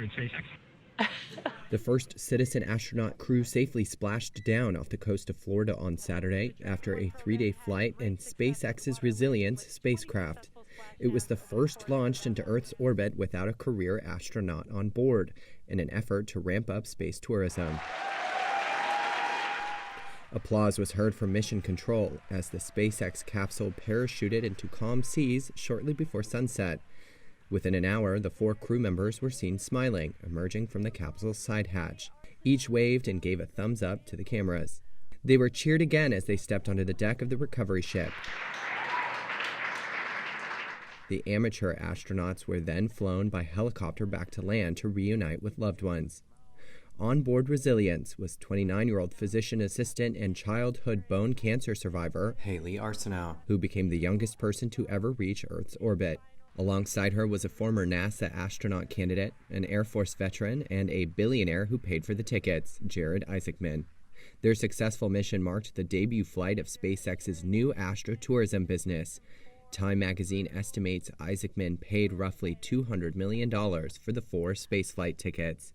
100 SpaceX. The first citizen astronaut crew safely splashed down off the coast of Florida on Saturday after a 3-day flight in SpaceX's Resilience spacecraft. It was the first launched into Earth's orbit without a career astronaut on board, in an effort to ramp up space tourism. Applause was heard from Mission Control as the SpaceX capsule parachuted into calm seas shortly before sunset. Within an hour, the 4 crew members were seen smiling, emerging from the capsule's side hatch. Each waved and gave a thumbs up to the cameras. They were cheered again as they stepped onto the deck of the recovery ship. The amateur astronauts were then flown by helicopter back to land to reunite with loved ones. On board Resilience was 29-year-old physician assistant and childhood bone cancer survivor Haley Arsenault, who became the youngest person to ever reach Earth's orbit. Alongside her was a former NASA astronaut candidate, an Air Force veteran, and a billionaire who paid for the tickets, Jared Isaacman. Their successful mission marked the debut flight of SpaceX's new astro-tourism business. Time magazine estimates Isaacman paid roughly $200 million for the 4 spaceflight tickets.